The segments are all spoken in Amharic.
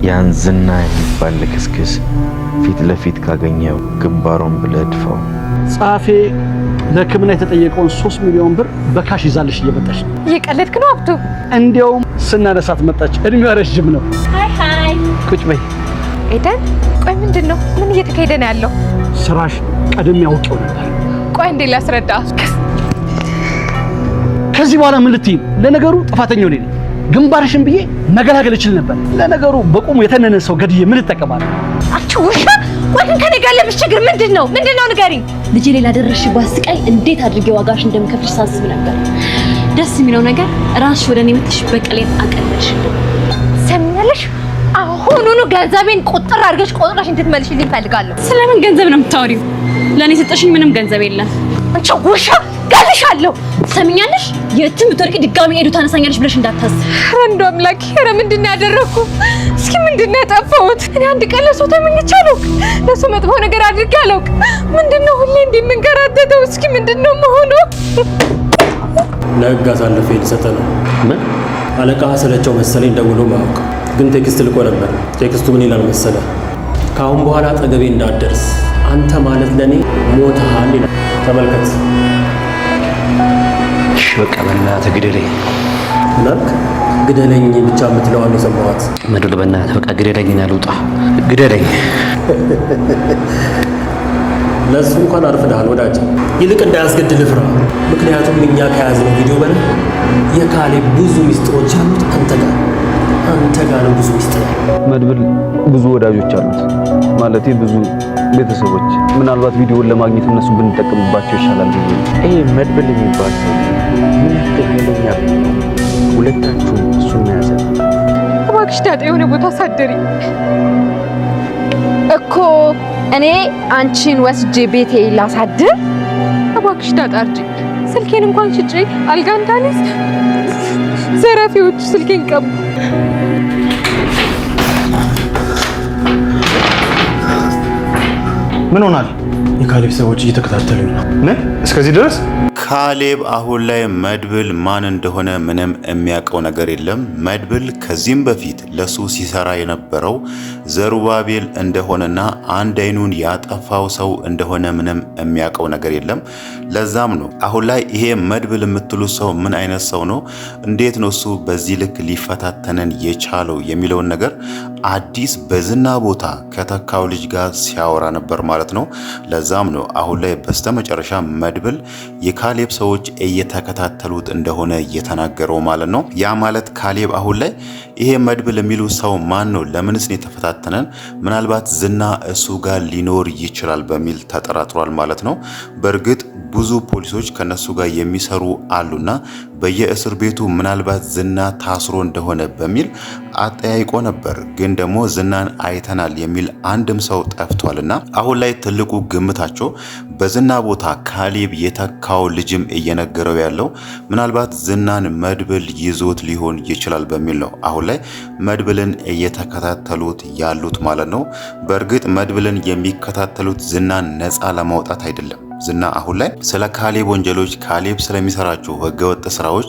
ያን ዝና የሚባል ልክስክስ ፊት ለፊት ካገኘው ግንባሩን ብለህ ድፋው። ጻፌ ለሕክምና የተጠየቀውን 3 ሚሊዮን ብር በካሽ ይዛልሽ እየመጣች ነው። እየቀለድክ ነው አብዱ? እንዲያውም ስናነሳት መጣች። እድሜዋ ረጅም ነው። ሃይ ቁጭ በይ። ኤደን፣ ቆይ ምንድነው? ምን እየተካሄደ ነው ያለው? ስራሽ ቀደም ያውቀው ነበር። ቆይ እንዴ ላስረዳ። ከዚህ በኋላ ምን ልትይ? ለነገሩ ጥፋተኛው እኔ ነኝ። ግንባርሽን ብዬ መገላገል እችል ነበር። ለነገሩ በቁሙ የተነነ ሰው ገድዬ ምን እጠቀማለሁ? አንቺ ውሻ! ቆይ ግን ከኔ ጋር ያለብሽ ችግር ምንድነው? ንገሪኝ። ልጄ ሌላ ደረስሽባት ስቃይ እንዴት አድርጌ ዋጋሽ እንደምከፍልሽ ሳስብ ነበር። ደስ የሚለው ነገር ራስሽ ወደ እኔ መጥተሽ በቀሌን አቀለልሽ። ሰሚያለሽ? አሁኑኑ ገንዘቤን ቁጥር አድርገሽ ቆጥረሽ እንድትመልሽልኝ እፈልጋለሁ። ስለምን ገንዘብ ነው የምታወሪው? ለእኔ ሰጠሽኝ ምንም ገንዘብ የለም። አንቺ ውሻ! ገልሻለሁ። ሰሚኛለሽ? የትም ብትወርቂ ድጋሚ ኤዱ ታነሳኛለሽ ብለሽ እንዳታስብ። እንዶ አምላክ፣ ኧረ ምንድን ነው ያደረኩ? እስኪ ምንድን ነው ያጠፋሁት? እኔ አንድ ቀን ለሰው ተመኝቼ አላውቅ፣ ለሰው መጥፎ ነገር አድርጌ አላውቅ። ምንድን ነው ሁሌ እንዲህ የምንከራተተው? እስኪ ምንድን ነው መሆኑ? ለህግ አሳልፌ ልሰጥ ነው። ምን አለቃ ስለቸው መሰለኝ ደውሎ ማወቅ ግን ቴክስት ልኮ ነበር። ቴክስቱ ምን ይላል መሰለ? ከአሁን በኋላ አጠገቤ እንዳትደርስ አንተ ማለት ለኔ ሞተሃል ይላል። ተመልከት። እሺ በቃ በእናትህ ግደለኝ። ምን አልክ? ግደለኝ ብቻ የምትለዋን የሰማኋት። መድብል በእናትህ በቃ ግደለኝ እና ልውጣ። ግደለኝ። ለሱ እንኳን አርፍደሃል ወዳጅ። ይልቅ እንዳያስገድልህ ፍራ። ምክንያቱም እኛ ከያዝነው ቪዲዮ በላይ የካሌብ ብዙ ሚስጥሮች አሉት አንተ ጋር ነው ብዙ ሚስጥር። መድብል ብዙ ወዳጆች አሉት፣ ማለቴ ብዙ ቤተሰቦች። ምናልባት ቪዲዮውን ለማግኘት እነሱ ብንጠቀምባቸው ይሻላል ብዬ ነው። ይሄ መድብል የሚባል ሰው ምን ያደርግልኛ? ሁለታችሁም እሱን መያዝ ነው። እባክሽ ዳጣ የሆነ ቦታ አሳደሪ እኮ እኔ አንቺን ወስጄ ቤቴ ላሳድር። እባክሽ ዳጣ እርጅኝ። ስልኬን እንኳን ሽጬ አልጋ እንዳልይዝ ዘራፊዎች ስልኬን ቀሙ። ምን ሆናል? የካሌብ ሰዎች እየተከታተሉኝ ነው። ምን? እስከዚህ ድረስ? ካሌብ አሁን ላይ መድብል ማን እንደሆነ ምንም የሚያውቀው ነገር የለም። መድብል ከዚህም በፊት ለሱ ሲሰራ የነበረው ዘሩባቤል እንደሆነና አንድ አይኑን ያጠፋው ሰው እንደሆነ ምንም የሚያውቀው ነገር የለም። ለዛም ነው አሁን ላይ ይሄ መድብል የምትሉት ሰው ምን አይነት ሰው ነው፣ እንዴት ነው እሱ በዚህ ልክ ሊፈታተነን የቻለው የሚለውን ነገር አዲስ በዝና ቦታ ከተካው ልጅ ጋር ሲያወራ ነበር ማለት ነው። ለዛም ነው አሁን ላይ በስተመጨረሻ መድብል የካሌብ ሰዎች እየተከታተሉት እንደሆነ እየተናገረው ማለት ነው። ያ ማለት ካሌብ አሁን ላይ ይሄ መድብል የሚሉ ሰው ማን ነው? ለምንስ ነው የተፈታተነን? ምናልባት ዝና እሱ ጋር ሊኖር ይችላል በሚል ተጠራጥሯል ማለት ነው። በእርግጥ ብዙ ፖሊሶች ከነሱ ጋር የሚሰሩ አሉና በየእስር ቤቱ ምናልባት ዝና ታስሮ እንደሆነ በሚል አጠያይቆ ነበር። ግን ደግሞ ዝናን አይተናል የሚል አንድም ሰው ጠፍቷልና አሁን ላይ ትልቁ ግምታቸው በዝና ቦታ ካሌብ የተካው ልጅም እየነገረው ያለው ምናልባት ዝናን መድብል ይዞት ሊሆን ይችላል በሚል ነው አሁን ላይ መድብልን እየተከታተሉት ያሉት ማለት ነው። በእርግጥ መድብልን የሚከታተሉት ዝናን ነፃ ለማውጣት አይደለም። ዝና አሁን ላይ ስለ ካሌብ ወንጀሎች፣ ካሌብ ስለሚሰራቸው ህገወጥ ስራዎች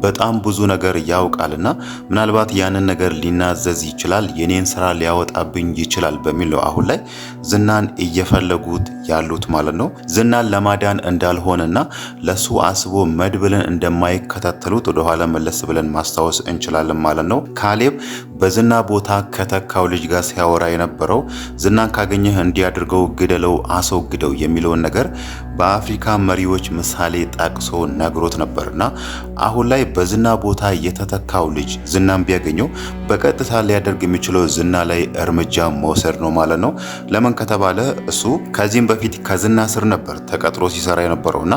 በጣም ብዙ ነገር ያውቃልና ምናልባት ያንን ነገር ሊናዘዝ ይችላል፣ የኔን ስራ ሊያወጣብኝ ይችላል በሚል ነው አሁን ላይ ዝናን እየፈለጉት ያሉት ማለት ነው። ዝናን ለማዳን እንዳልሆነና ለሱ አስቦ መድብልን እንደማይከታተሉት ወደኋላ መለስ ብለን ማስታወስ እንችላለን ማለት ነው። ካሌብ በዝና ቦታ ከተካው ልጅ ጋር ሲያወራ የነበረው ዝናን ካገኘህ እንዲያድርገው፣ ግደለው፣ አስወግደው የሚለውን ነገር በአፍሪካ መሪዎች ምሳሌ ጠቅሶ ነግሮት ነበርና አሁን ላይ በዝና ቦታ የተተካው ልጅ ዝናን ቢያገኘው በቀጥታ ሊያደርግ የሚችለው ዝና ላይ እርምጃ መውሰድ ነው ማለት ነው። ለምን ከተባለ እሱ ከዚህም በፊት ከዝና ስር ነበር ተቀጥሮ ሲሰራ የነበረውና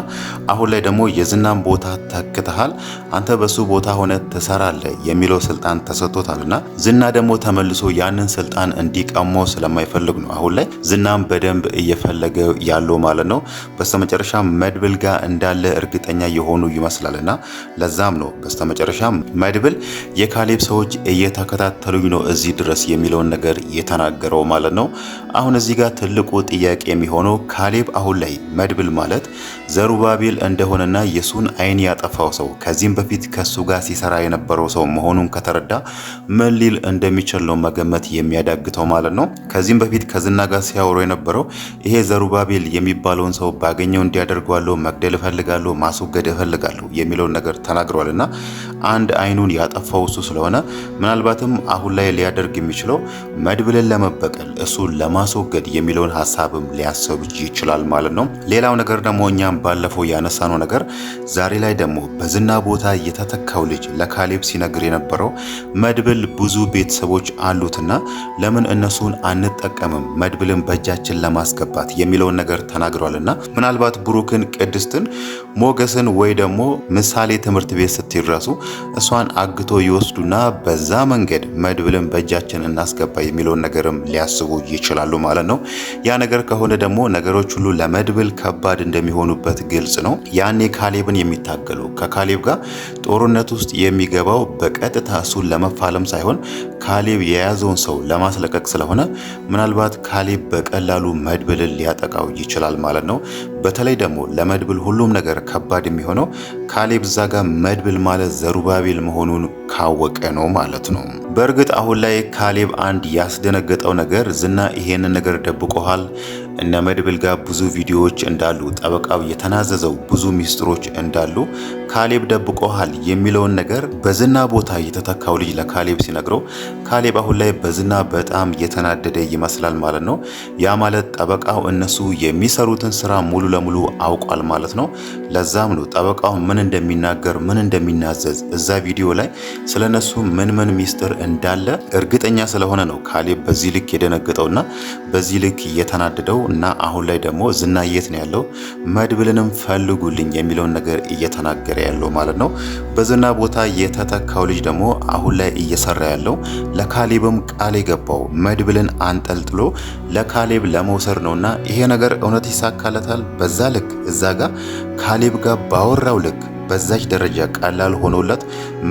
አሁን ላይ ደግሞ የዝናን ቦታ ተክተሃል፣ አንተ በሱ ቦታ ሆነ ትሰራለህ የሚለው ስልጣን ተሰጥቶታልና ዝና ደግሞ ተመልሶ ያንን ስልጣን እንዲቀማው ስለማይፈልግ ነው አሁን ላይ ዝናን በደንብ እየፈለገ ያለው ማለት ነው። በስተመጨረሻ መድብል ጋር እንዳለ እርግጠኛ የሆኑ ይመስላልና ለዛም ነው በስተመጨረሻ መድብል የካሌብ ሰዎች እየተከታተሉኝ ነው እዚህ ድረስ የሚለውን ነገር የተናገረው ማለት ነው። አሁን እዚህ ጋር ትልቁ ጥያቄ የሚሆነው ካሌብ አሁን ላይ መድብል ማለት ዘሩባቤል እንደሆነና የሱን አይን ያጠፋው ሰው ከዚህም በፊት ከሱ ጋር ሲሰራ የነበረው ሰው መሆኑን ከተረዳ ምን ሊል እንደሚችል ነው መገመት የሚያዳግተው ማለት ነው። ከዚህም በፊት ከዝና ጋር ሲያወሩ የነበረው ይሄ ዘሩባቤል የሚባለውን ሰው ባገኘው እንዲያደርገዋለሁ፣ መግደል እፈልጋለሁ፣ ማስወገድ እፈልጋለሁ የሚለውን ነገር ተናግሯልና አንድ አይኑን ያጠፋው እሱ ስለሆነ ምናልባትም አሁን ላይ ሊያደርግ የሚችለው መድብልን ለመበቀል እሱን ለማስወገድ የሚለውን ሐሳብም ሊያስብ ይችላል ማለት ነው። ሌላው ነገር ደግሞ እኛም ባለፈው ያነሳነው ነገር ዛሬ ላይ ደግሞ በዝና ቦታ የተተካው ልጅ ለካሌብ ሲነግር የነበረው መድብል ብዙ ቤተሰቦች አሉትና ለምን እነሱን አንጠቀምም መድብልን በእጃችን ለማስገባት የሚለውን ነገር ተናግሯልና ምናልባት ብሩክን፣ ቅድስትን፣ ሞገስን ወይ ደግሞ ምሳሌ ትምህርት ቤት ስትደርሱ እሷን አግቶ ይወስዱና በዛ መንገድ መድብልን በእጃችን እናስገባ የሚለውን ነገርም ሊያስቡ ይችላሉ ማለት ነው። ያ ነገር ከሆነ ደግሞ ነገሮች ሁሉ ለመድብል ከባድ እንደሚሆኑበት ግልጽ ነው። ያኔ ካሌብን የሚታገሉ ከካሌብ ጋር ጦርነት ውስጥ የሚገባው በቀጥታ እሱን ለመፋለም ሳይሆን ካሌብ የያዘውን ሰው ለማስለቀቅ ስለሆነ ምናልባት ካሌብ በቀላሉ መድብልን ሊያጠቃው ይችላል ማለት ነው። በተለይ ደግሞ ለመድብል ሁሉም ነገር ከባድ የሚሆነው ካሌብ እዛ ጋር መድብል ማለት ዘሩባቤል መሆኑን ካወቀ ነው ማለት ነው። በእርግጥ አሁን ላይ ካሌብ አንድ ያስደነገጠው ነገር ዝና ይሄንን ነገር ደብቆሃል፣ እነ መድብል ጋር ብዙ ቪዲዮዎች እንዳሉ፣ ጠበቃው የተናዘዘው ብዙ ሚስጥሮች እንዳሉ ካሌብ ደብቆሃል የሚለውን ነገር በዝና ቦታ የተተካው ልጅ ለካሌብ ሲነግረው ካሌብ አሁን ላይ በዝና በጣም የተናደደ ይመስላል ማለት ነው። ያ ማለት ጠበቃው እነሱ የሚሰሩትን ስራ ሙሉ ለሙሉ አውቋል ማለት ነው። ለዛም ነው ጠበቃው ምን እንደሚናገር ምን እንደሚናዘዝ እዛ ቪዲዮ ላይ ስለነሱ ምን ሚስጥር እንዳለ እርግጠኛ ስለሆነ ነው ካሌብ በዚህ ልክ የደነገጠውና በዚህ ልክ እየተናደደው እና አሁን ላይ ደግሞ ዝና የት ነው ያለው መድብልንም ፈልጉልኝ የሚለውን ነገር እየተናገረ ያለው ማለት ነው። በዝና ቦታ የተተካው ልጅ ደግሞ አሁን ላይ እየሰራ ያለው ለካሌብም ቃል የገባው መድብልን አንጠልጥሎ ለካሌብ ለመውሰድ ነውና ይሄ ነገር እውነት ይሳካለታል። በዛ ልክ እዛ ጋር ካሌብ ጋር ባወራው ልክ በዛች ደረጃ ቀላል ሆኖለት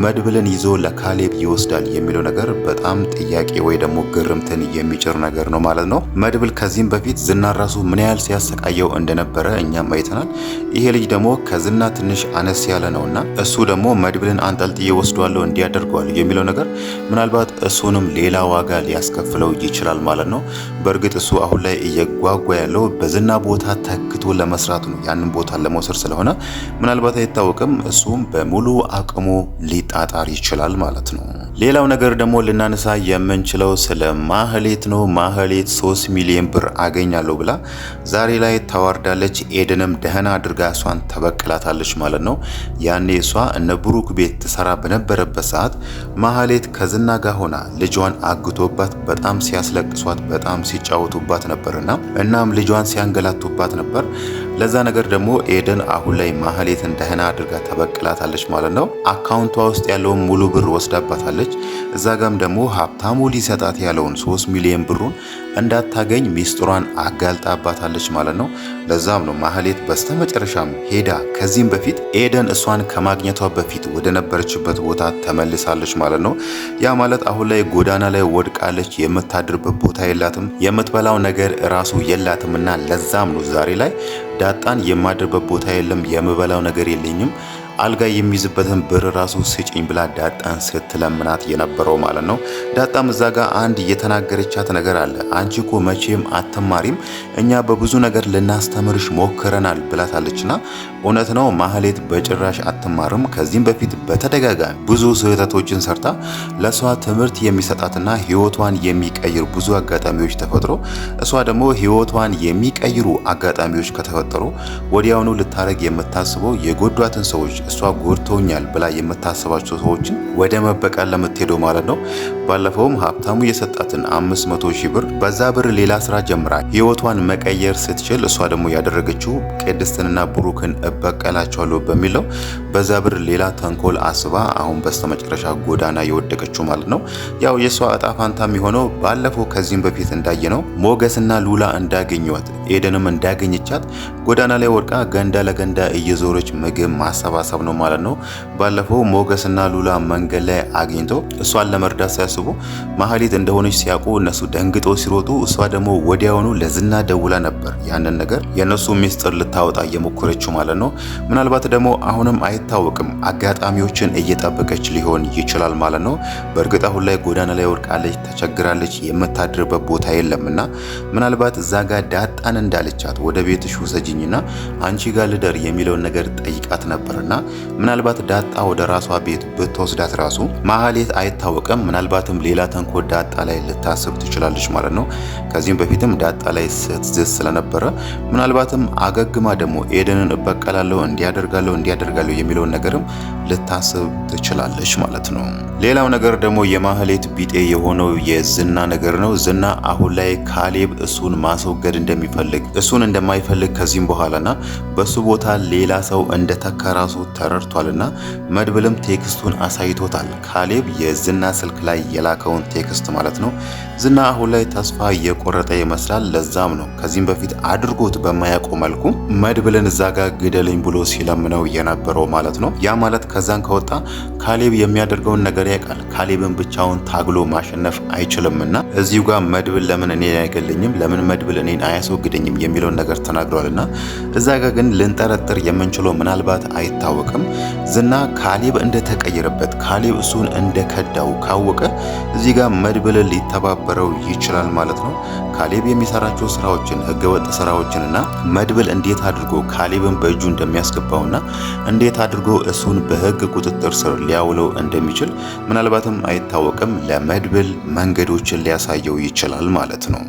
መድብልን ይዞ ለካሌብ ይወስዳል የሚለው ነገር በጣም ጥያቄ ወይ ደግሞ ግርምትን የሚጭር ነገር ነው ማለት ነው። መድብል ከዚህም በፊት ዝና ራሱ ምን ያህል ሲያሰቃየው እንደነበረ እኛም አይተናል። ይሄ ልጅ ደግሞ ከዝና ትንሽ አነስ ያለ ነውና እሱ ደግሞ መድብልን አንጠልጥዬ ወስዷለሁ እንዲያደርገዋል የሚለው ነገር ምናልባት እሱንም ሌላ ዋጋ ሊያስከፍለው ይችላል ማለት ነው። በእርግጥ እሱ አሁን ላይ እየጓጓ ያለው በዝና ቦታ ተክቶ ለመስራት ነው፣ ያንን ቦታ ለመውሰድ ስለሆነ ምናልባት አይታወቅም እሱም በሙሉ አቅሙ ሊጣጣር ይችላል ማለት ነው። ሌላው ነገር ደግሞ ልናነሳ የምንችለው ስለ ማህሌት ነው። ማህሌት 3 ሚሊዮን ብር አገኛለሁ ብላ ዛሬ ላይ ተዋርዳለች። ኤደንም ደህና አድርጋ እሷን ተበቅላታለች ማለት ነው። ያኔ እሷ እነ ብሩክ ቤት ትሰራ በነበረበት ሰዓት ማህሌት ከዝና ጋር ሆና ልጇን አግቶባት በጣም ሲያስለቅሷት በጣም ሲጫወቱባት ነበርና እናም ልጇን ሲያንገላቱባት ነበር። ለዛ ነገር ደግሞ ኤደን አሁን ላይ ማህሌትን ደህና አድርጋ ተበቅላታለች ማለት ነው። አካውንቷ ውስጥ ያለውን ሙሉ ብር ወስዳባታለች። እዛ ጋም ደግሞ ሀብታሙ ሊሰጣት ያለውን 3 ሚሊዮን ብሩን እንዳታገኝ ሚስጥሯን አጋልጣባታለች ማለት ነው። ለዛም ነው ማህሌት በስተመጨረሻም ሄዳ ከዚህም በፊት ኤደን እሷን ከማግኘቷ በፊት ወደ ነበረችበት ቦታ ተመልሳለች ማለት ነው። ያ ማለት አሁን ላይ ጎዳና ላይ ወድቃለች። የምታድርበት ቦታ የላትም፣ የምትበላው ነገር ራሱ የላትምና ለዛም ነው ዛሬ ላይ ዳጣን የማድርበት ቦታ የለም፣ የምበላው ነገር የለኝም፣ አልጋ የሚይዝበትን ብር ራሱ ስጪኝ ብላ ዳጣን ስትለምናት የነበረው ማለት ነው። ዳጣም እዛ ጋር አንድ የተናገረቻት ነገር አለ። አንቺ እኮ መቼም አትማሪም፣ እኛ በብዙ ነገር ልናስተምርሽ ሞክረናል ብላታለችና እውነት ነው። ማህሌት በጭራሽ አትማርም። ከዚህም በፊት በተደጋጋሚ ብዙ ስህተቶችን ሰርታ ለሷ ትምህርት የሚሰጣትና ህይወቷን የሚቀይር ብዙ አጋጣሚዎች ተፈጥሮ እሷ ደግሞ ህይወቷን የሚቀይሩ አጋጣሚዎች ከተፈጠሩ ወዲያውኑ ልታረግ የምታስበው የጎዷትን ሰዎች እሷ ጎድተውኛል ብላ የምታስባቸው ሰዎችን ወደ መበቀል ለምትሄደው ማለት ነው። ባለፈውም ሀብታሙ የሰጣትን 500,000 ብር በዛ ብር ሌላ ስራ ጀምራ ህይወቷን መቀየር ስትችል እሷ ደግሞ ያደረገችው ቅድስትንና ብሩክን እበቀላቸዋለሁ በሚለው በዛ ብር ሌላ ተንኮል አስባ አሁን በስተመጨረሻ ጎዳና የወደቀችው ማለት ነው። ያው የሷ እጣ ፋንታ የሚሆነው ባለፈው ከዚህም በፊት እንዳየነው ሞገስና ሉላ እንዳገኟት ኤደንም እንዳገኘቻት ጎዳና ላይ ወድቃ ገንዳ ለገንዳ እየዞረች ምግብ ማሰባሰብ ነው ማለት ነው። ባለፈው ሞገስና ሉላ መንገድ ላይ አግኝተው እሷን ለመርዳት ሲያስቡ ሲያስቡ ማህሌት እንደሆነች ሲያውቁ እነሱ ደንግጦ ሲሮጡ፣ እሷ ደግሞ ወዲያውኑ ለዝና ደውላ ነበር ያንን ነገር የነሱ ሚስጥር ልታወጣ እየሞከረችው ማለት ነው። ምናልባት ደግሞ አሁንም አይታወቅም አጋጣሚዎችን እየጠበቀች ሊሆን ይችላል ማለት ነው። በእርግጥ አሁን ላይ ጎዳና ላይ ወድቃለች፣ ተቸግራለች፣ የምታድርበት ቦታ የለምና ምናልባት እዛ ጋር ዳጣን እንዳለቻት ወደ ቤትሽ ውሰጂኝና አንቺ ጋር ልደር የሚለውን ነገር ጠይቃት ነበርና ምናልባት ዳጣ ወደ ራሷ ቤት ብትወስዳት ራሱ ማህሌት አይታወቅም፣ ምናልባትም ሌላ ተንኮል ዳጣ ላይ ልታስብ ትችላለች ማለት ነው። ከዚህም በፊትም ዳጣ ላይ ስትዝት ስለነበረ ምናልባትም አገግማ ደግሞ ኤደንን እበቀላለሁ እንዲያደርጋለሁ የሚለውን ነገርም ልታስብ ትችላለች ማለት ነው። ሌላው ነገር ደግሞ የማህሌት ቢጤ የሆነው የዝና ነገር ነው። ዝና አሁን ላይ ካሌብ እሱን ማስወገድ እንደሚፈልግ እሱን እንደማይፈልግ ከዚህም በኋላና በሱ ቦታ ሌላ ሰው እንደተካ ራሱ ተረድቷልና መድብልም ቴክስቱን አሳይቶታል። ካሌብ የዝና ስልክ ላይ የላከውን ቴክስት ማለት ነው። ዝና አሁን ላይ ተስፋ እየቆረጠ ይመስላል። ለዛም ነው ከዚህም በፊት አድርጎት በማያውቀው መልኩ መድብልን እዛ ጋር ግደለኝ ብሎ ሲለምነው የነበረው ማለት ነው። ያ ማለት ከዛን ከወጣ ካሌብ የሚያደርገውን ነገር ያውቃል። ካሌብን ብቻውን ታግሎ ማሸነፍ አይችልምና እዚሁ ጋር መድብል ለምን እኔን አይገለኝም፣ ለምን መድብል እኔን አያስወግደኝም የሚለውን ነገር ተናግሯልና እዛ ጋር ግን ልንጠረጥር የምንችለው ምናልባት አይታወቅም ዝና ካሌብ እንደተቀየረበት ካሌብ እሱን እንደከዳው ካወቀ እዚህ ጋር መድብልን ሊተባበረው ይችላል ማለት ነው። ካሌብ የሚሰራቸው ስራዎችን ህገወጥ ስራዎችንና መድብል እንዴት አድርጎ ካሌብን በእጁ እንደሚያስገባውና እንዴት አድርጎ እሱን በህግ ቁጥጥር ስር ሊያውለው እንደሚችል ምናልባትም አይታወቅም። ለመድብል መንገዶችን ሊያሳየው ይችላል ማለት ነው።